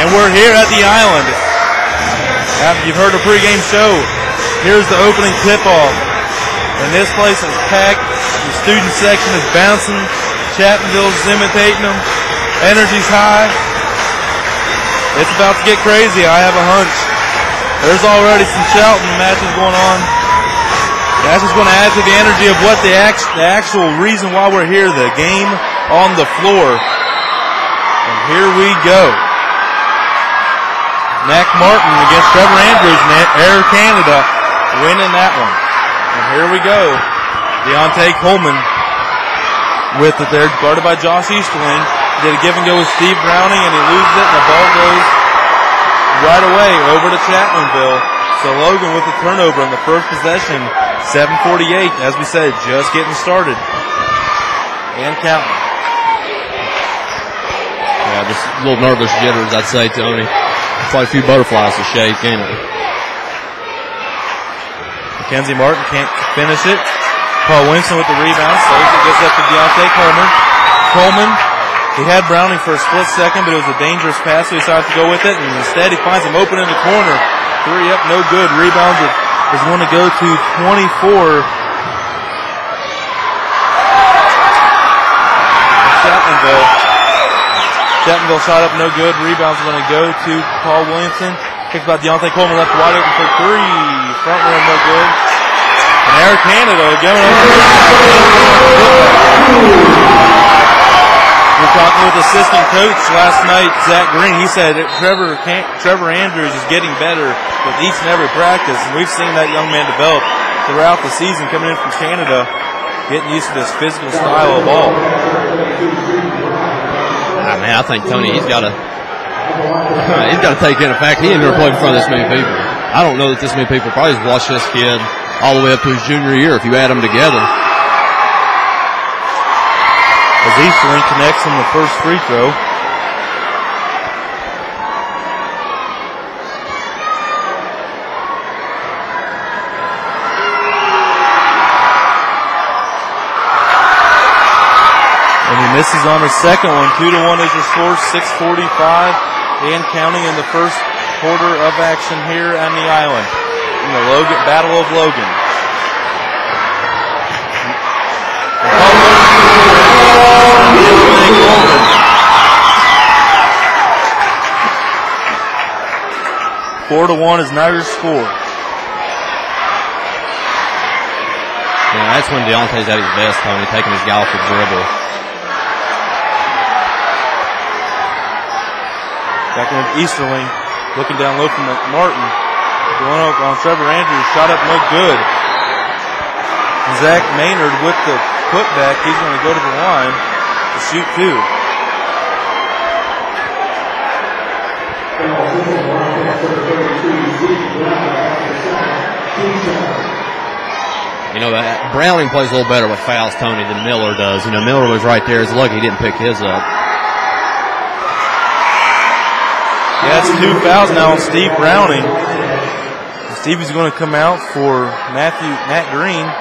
And we're here at the Island. After you've heard the pregame show, here's the opening tip-off. And this place is packed. The student section is bouncing. Chapmanville's imitating them. Energy's high. It's about to get crazy, I have a hunch. There's already some shouting matches going on. That's just going to add to the energy of what the actual reason why we're here, the game on the floor. And here we go. Mac Martin against Trevor Andrews and Air Canada winning that one. And here we go. Deontay Coleman with it there, guarded by Josh Easterling. Did a give and go with Steve Browning, and he loses it, and the ball goes right away over to Chapmanville. So Logan with the turnover in the first possession. 7:48, as we said, just getting started. And counting. Yeah, just a little nervous jitters, I'd say, Tony. Quite a few butterflies to shake, ain't it? Mackenzie Martin can't finish it. Paul Winston with the rebound, saves it, gets up to Deontay Coleman. Coleman, he had Browning for a split second, but it was a dangerous pass, so he decided to go with it, and instead he finds him open in the corner. Three up, no good. Rebound is going to go to 24. Chapmanville shot up, no good. Rebound's going to go to Paul Williamson. Kicked by Deontay Coleman, left wide open for three. Front rim, no good. And Air Canada going over. We're talking with assistant coach last night, Zach Green. He said Trevor Andrews is getting better with each and every practice, and we've seen that young man develop throughout the season coming in from Canada, getting used to this physical style of ball. I think Tony, he's got to take in the fact he ain't never played in front of this many people. I don't know that this many people probably has watched this kid all the way up to his junior year if you add them together. As Easterling connects on the first free throw. And he misses on the second one. 2-1 is your score. 6:45 and counting in the first quarter of action here on the Island. In the Battle of Logan. Coleman. 4-1 is now your score. Yeah, that's when Deontay's at his best, Tony, taking his guy off the dribble. Back in with Easterling, looking down low from Martin. Going up on Trevor Andrews, shot up no good. And Zach Maynard with the putback, he's going to go to the line to shoot two. You know, Browning plays a little better with fouls, Tony, than Miller does. You know, Miller was right there. It's lucky he didn't pick his up. Yeah, it's 2 fouls now on Steve Browning. Stevie's going to come out for Matt Green. And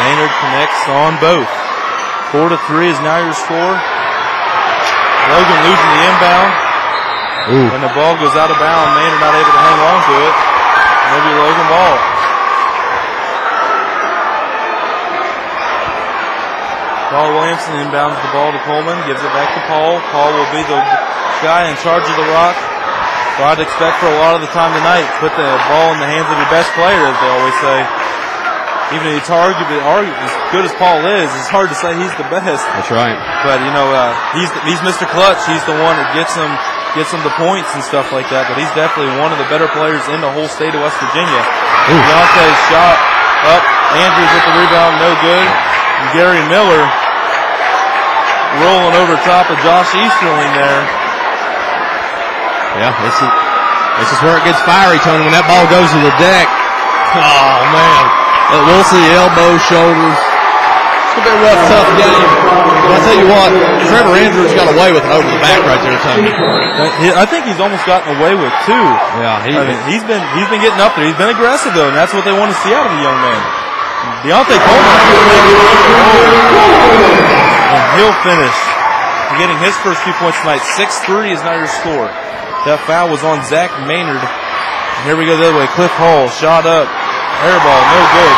Maynard connects on both. 4-3 is now your score. Logan losing the inbound. Ooh. When the ball goes out of bounds, Maynard not able to hang on to it. Maybe Logan ball. Paul Williamson inbounds the ball to Coleman, gives it back to Paul. Paul will be the guy in charge of the rock. So I'd expect for a lot of the time tonight, put the ball in the hands of your best player, as they always say. Even if it's arguably as good as Paul is, it's hard to say he's the best. That's right. But you know, he's Mr. Clutch. He's the one that gets him the points and stuff like that. But he's definitely one of the better players in the whole state of West Virginia. Deontay's shot up. Andrews with the rebound, no good. And Gary Miller rolling over top of Josh Easterling there. Yeah, this is where it gets fiery, Tony, when that ball goes to the deck. Oh, man. We'll see elbows, shoulders. It's going to be a rough, tough game. But I tell you what, Trevor Andrews got away with it over the back right there, Tony. I think he's almost gotten away with two. Yeah, he's been getting up there. He's been aggressive though, and that's what they want to see out of the young man. Deontay Coleman, and he'll finish. Getting his first few points tonight. 6-3 is now your score. That foul was on Zach Maynard. And here we go the other way. Cliff Hall shot up, air ball, no good.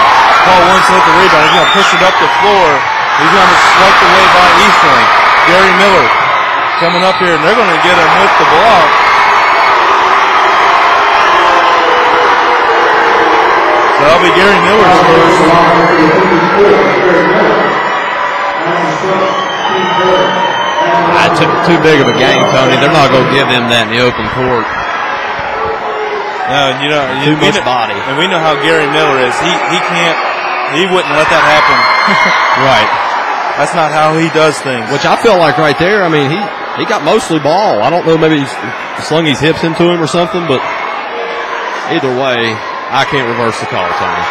Paul Williamson hit the rebound. He's going to push it up the floor. He's going to swept away by Eastling. Gary Miller coming up here, and they're going to get him with the block. So that'll be Gary Miller's first. That's too big of a game, Tony. They're not going to give him that in the open court. No, too much body. And we know how Gary Miller is. He wouldn't let that happen. Right. That's not how he does things. Which I feel like right there, I mean, he got mostly ball. I don't know, maybe he slung his hips into him or something, but either way, I can't reverse the call, Tony.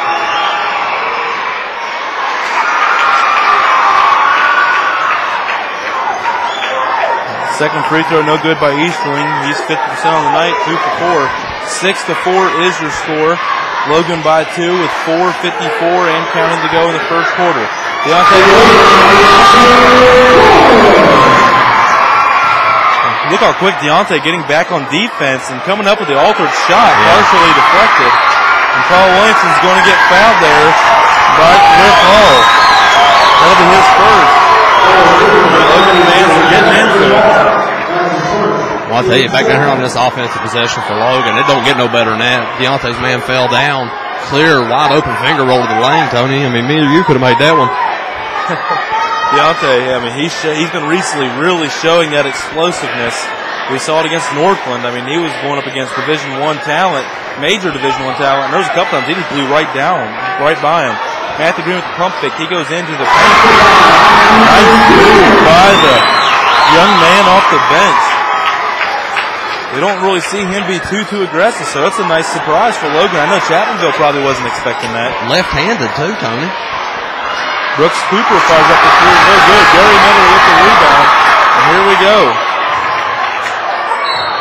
Second free throw, no good by Eastling. He's 50% on the night, 2 for 4. 6-4 is your score. Logan by 2 with 4:54 and counting to go in the first quarter. Look how quick Deontay getting back on defense and coming up with the altered shot, partially deflected. And Paul Williamson's going to get fouled there by Cliff Hall. That'll be his first. Logan fans are getting into it. Well, I'll tell you, back down here on this offensive possession for Logan, it don't get no better than that. Deontay's man fell down. Clear, wide open finger roll to the lane, Tony. I mean, me or you could have made that one. Deontay, I mean, he's been recently really showing that explosiveness. We saw it against Northland. I mean, he was going up against Division I talent, major Division I talent, and there was a couple times he just blew right by him. Matthew Green with the pump fake. He goes into the paint. Nice move by the young man off the bench. We don't really see him be too aggressive, so that's a nice surprise for Logan. I know Chapmanville probably wasn't expecting that. Left-handed too, Tony. Brooks Cooper fires up the three. No good. Gary Miller with the rebound. And here we go.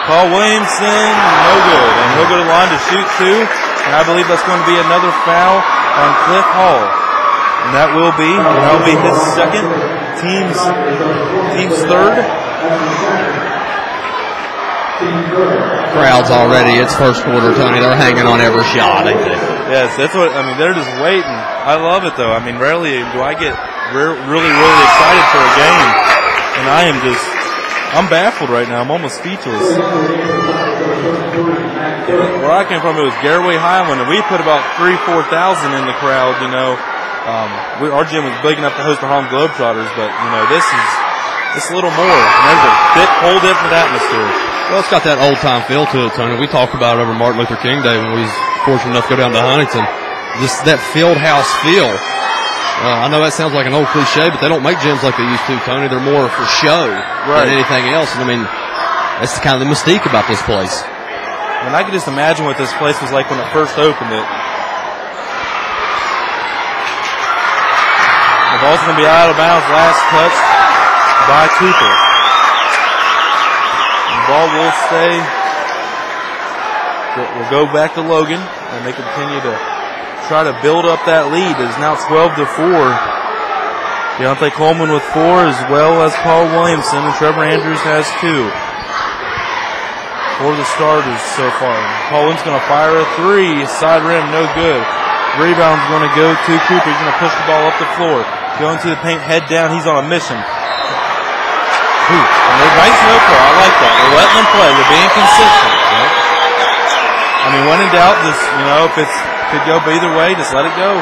Paul Williamson, no good. And he'll go to the line to shoot 2. And I believe that's going to be another foul on Cliff Hall. And that'll be his second, team's third. Crowds already, it's first quarter, Tony. They're hanging on every shot, ain't they? Yes, that's what, I mean, they're just waiting. I love it, though. I mean, rarely do I get really excited for a game. And I'm baffled right now. I'm almost speechless. Where I came from, it was Garaway Highland, and we put about 3,000-4,000 in the crowd, you know. Our gym was big enough to host the Harlem Globetrotters, but, you know, this is a little more. And there's a whole different atmosphere. Well, it's got that old-time feel to it, Tony. We talked about it over Martin Luther King Day when we was fortunate enough to go down to Huntington. Just that field house feel. I know that sounds like an old cliche, but they don't make gyms like they used to, Tony. They're more for show than anything else. And, I mean, that's kind of the mystique about this place. And I can just imagine what this place was like when it first opened it. The ball's going to be out of bounds. Last touch by Cooper. The ball will stay. We'll go back to Logan, and they continue to try to build up that lead. It's now 12-4. Deontay Coleman with 4, as well as Paul Williamson, and Trevor Andrews has 2 for the starters so far. Paul Williamson's going to fire a 3, side rim, no good. Rebound's going to go to Cooper. He's going to push the ball up the floor. Going to the paint, head down. He's on a mission. And they're nice no call. I like that. They're letting them play. They're being consistent. Right? I mean, when in doubt, just, you know, if it could go either way, just let it go.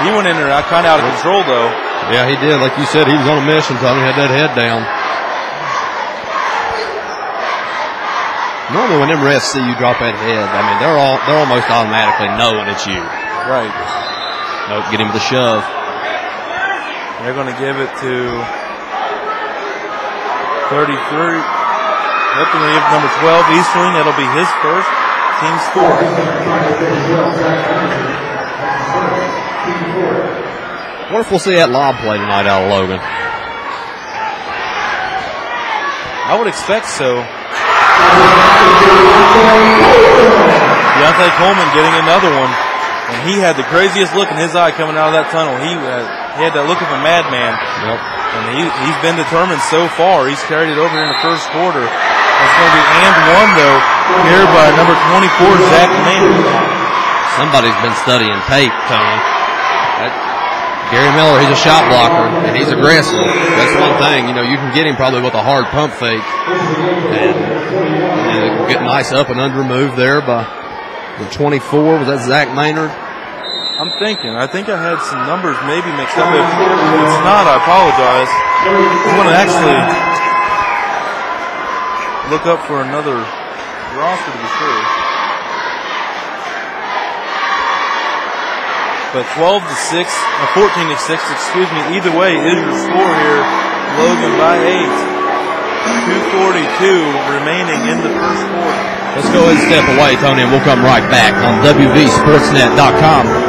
He went in there kind of out of control, though. Yeah, he did. Like you said, he was on a mission, Tommy. Had that head down. Normally, when them refs see you drop that head, I mean, they're almost automatically knowing it's you. Right. Nope, get him with a shove. They're going to give it to 33. They're going to give number 12, Eastling. That'll be his first. Team's 4. What if we'll see that lob play tonight out of Logan? I would expect so. Deontay Coleman getting another one. And he had the craziest look in his eye coming out of that tunnel. He had that look of a madman. Yep. And he's been determined so far. He's carried it over in the first quarter. It's going to be and one, though, here by number 24, Zach Maynard. Somebody's been studying tape, Tony. Gary Miller, he's a shot blocker, and he's aggressive. That's one thing. You know, you can get him probably with a hard pump fake. And get nice up and under move there by the 24. Was that Zach Maynard? I'm thinking. I think I had some numbers maybe mixed up. If it's not, I apologize. I'm going to actually look up for another roster to be sure. But 14 to 6, excuse me. Either way, is your score here. Logan by 8. 2:42 remaining in the first quarter. Let's go ahead and step away, Tony, and we'll come right back on wvsportsnet.com.